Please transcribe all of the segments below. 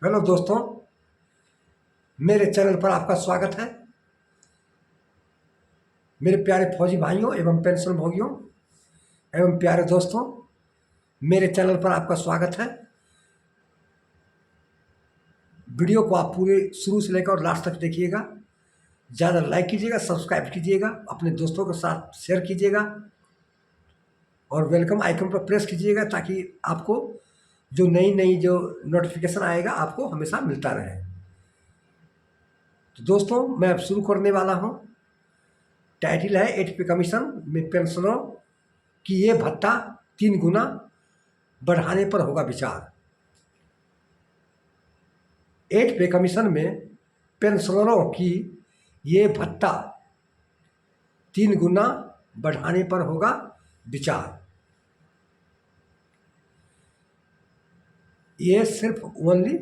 Hello दोस्तों, मेरे channel पर आपका स्वागत है। मेरे प्यारे फौजी भाइयों एवं पेंशन भोगियों एवं प्यारे दोस्तों, मेरे चैनल पर आपका स्वागत है। वीडियो को आप पूरे शुरू से लेकर लास्ट तक देखिएगा। ज़्यादा लाइक कीजिएगा, सब्सक्राइब कीजिएगा, अपने दोस्तों के साथ शेयर कीजिएगा और वेलकम आइकन पर प्रेस कीजिएगा ताकि आपको जो नई जो नोटिफिकेशन आएगा आपको हमेशा मिलता रहे। तो दोस्तों, मैं अब शुरू करने वाला हूँ। टाइटल है 8 पे कमीशन में पेंशनरों की ये भत्ता 3 गुना बढ़ाने पर होगा विचार। 8 पे कमीशन में पेंशनरों की ये भत्ता 3 गुना बढ़ाने पर होगा विचार। ये सिर्फ ओनली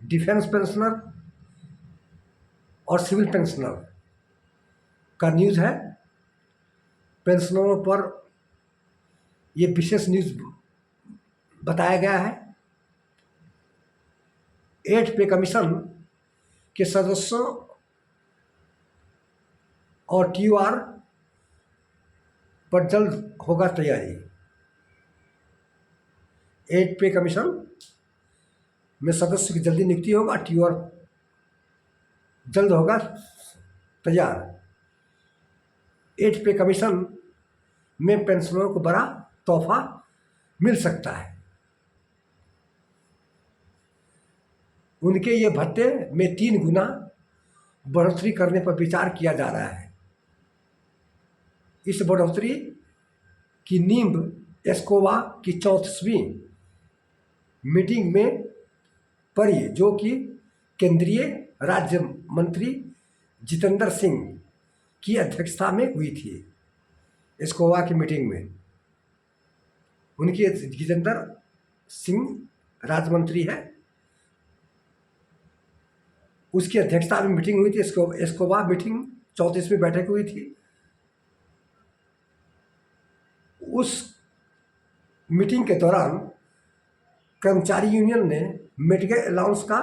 डिफेंस पेंशनर और सिविल पेंशनर का न्यूज़ है। पेंशनरों पर ये विशेष न्यूज़ बताया गया है। 8 पे कमीशन के सदस्यों और TOR पर जल्द होगा तैयारी। 8 पे कमीशन में सदस्य की जल्दी नियुक्ति होगा, TOR जल्द होगा तैयार। 8 पे कमीशन में पेंशनरों को बड़ा तोहफा मिल सकता है। उनके ये भत्ते में 3 गुना बढ़ोतरी करने पर विचार किया जा रहा है। इस बढ़ोतरी की नींव एस्कोवा की 34वीं मीटिंग में पड़ी, जो कि केंद्रीय राज्य मंत्री जितेंद्र सिंह की अध्यक्षता में हुई थी। एस्कोवा की मीटिंग में उनकी जितेंद्र सिंह राज्य मंत्री है, उसकी अध्यक्षता में मीटिंग हुई थी। एस्कोवा मीटिंग 34वीं बैठक हुई थी। उस मीटिंग के दौरान कर्मचारी यूनियन ने मेडिकल अलाउंस का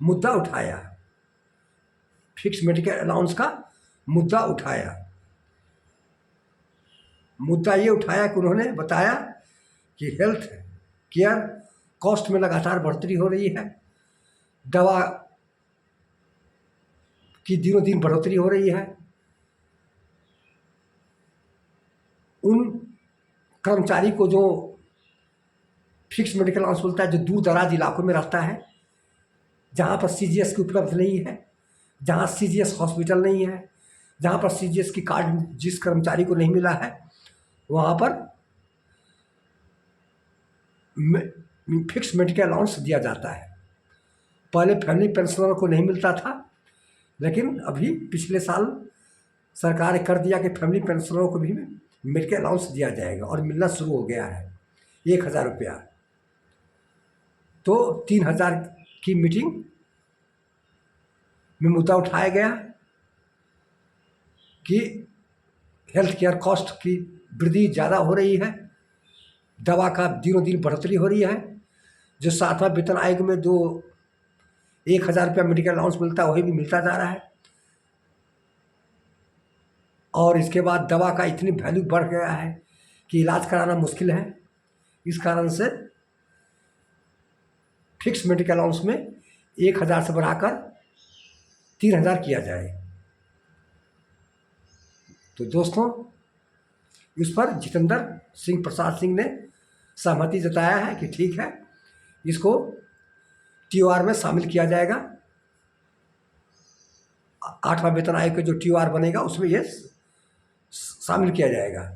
मुद्दा उठाया, फिक्स मेडिकल अलाउंस का मुद्दा उठाया। मुद्दा ये उठाया कि उन्होंने बताया कि हेल्थ केयर कॉस्ट में लगातार बढ़ोतरी हो रही है, दवा की दिनों दिन बढ़ोतरी हो रही है। उन कर्मचारी को जो फिक्स मेडिकल अलाउंस मिलता है, जो दूर दराज इलाकों में रहता है, जहाँ पर CGS की उपलब्ध नहीं है, जहाँ CGS हॉस्पिटल नहीं है, जहाँ पर CGS की कार्ड जिस कर्मचारी को नहीं मिला है, वहाँ पर फिक्स मेडिकल अलाउंस दिया जाता है। पहले फैमिली पेंशनरों को नहीं मिलता था, लेकिन अभी पिछले साल सरकार ने कर दिया कि फैमिली पेंशनरों को भी मेडिकल अलाउंस दिया जाएगा और मिलना शुरू हो गया है 1000 रुपया। तो 3000 की मीटिंग में मुद्दा उठाया गया कि हेल्थ केयर कॉस्ट की वृद्धि ज़्यादा हो रही है, दवा का दिनों दिन बढ़ोतरी हो रही है। जो 7वां वेतन आयोग में जो 1000 रुपया मेडिकल अलाउंस मिलता है, वही भी मिलता जा रहा है। और इसके बाद दवा का इतनी वैल्यू बढ़ गया है कि इलाज कराना मुश्किल है। इस कारण से फिक्स मेडिकल अलाउंस में 1000 से बढ़ाकर 3000 किया जाए। तो दोस्तों, इस पर जितेंद्र सिंह प्रसाद सिंह ने सहमति जताया है कि ठीक है, इसको TOR में शामिल किया जाएगा। 8वां वेतन आयोग का जो TOR बनेगा उसमें ये शामिल किया जाएगा।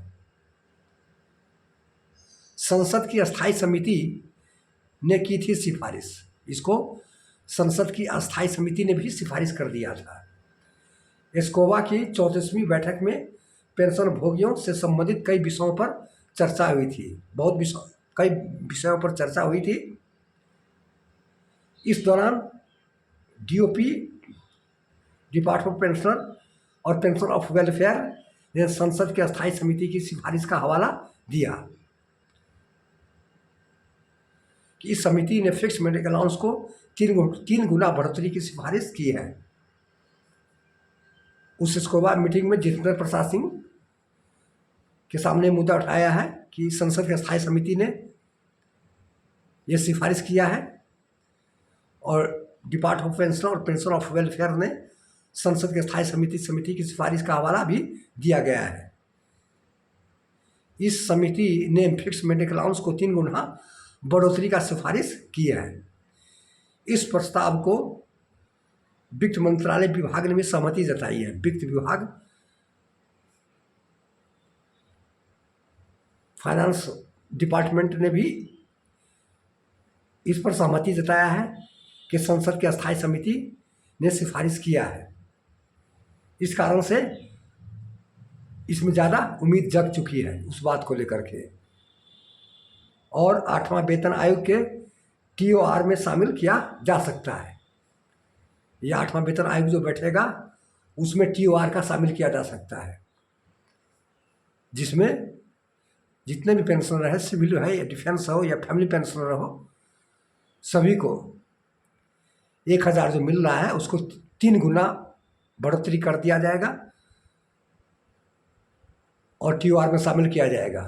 संसद की अस्थाई समिति ने की थी सिफारिश, इसको संसद की अस्थाई समिति ने भी सिफारिश कर दिया था। एस्कोवा की 34वीं बैठक में पेंशन भोगियों से संबंधित कई विषयों पर चर्चा हुई थी। कई विषयों पर चर्चा हुई थी। इस दौरान DOP डिपार्टमेंट ऑफ पेंशनर और पेंशन ऑफ वेलफेयर ने संसद की अस्थाई समिति की सिफारिश का हवाला दिया। कि इस समिति ने फिक्स मेडिकल अलाउंस को 3 गुना बढ़ोतरी की सिफारिश की है। उस स्कोबा मीटिंग में जितेंद्र प्रसाद सिंह के सामने मुद्दा उठाया है कि संसद की स्थायी समिति ने यह सिफारिश किया है और डिपार्टमेंट ऑफ पेंशन और पेंशन ऑफ वेलफेयर ने संसद की स्थायी समिति की सिफारिश का हवाला भी दिया गया है। इस समिति ने फिक्स मेडिकल अलाउंस को 3 गुना बढ़ोतरी का सिफारिश की है। इस प्रस्ताव को वित्त मंत्रालय विभाग ने भी सहमति जताई है। वित्त विभाग, फाइनेंस डिपार्टमेंट ने भी इस पर सहमति जताया है कि संसद की अस्थायी समिति ने सिफारिश किया है। इस कारण से इसमें ज़्यादा उम्मीद जग चुकी है उस बात को लेकर के, और 8वां वेतन आयोग के TOR में शामिल किया जा सकता है। यह 8वां वेतन आयोग जो बैठेगा उसमें TOR का शामिल किया जा सकता है, जिसमें जितने भी पेंशनर है, सिविल है या डिफेंस हो या फैमिली पेंशनर हो, सभी को 1000 जो मिल रहा है उसको 3 गुना बढ़ोतरी कर दिया जाएगा और TOR में शामिल किया जाएगा।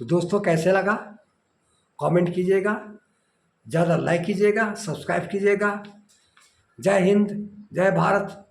तो दोस्तों कैसे लगा कमेंट कीजिएगा, ज़्यादा लाइक कीजिएगा, सब्सक्राइब कीजिएगा। जय हिंद, जय भारत।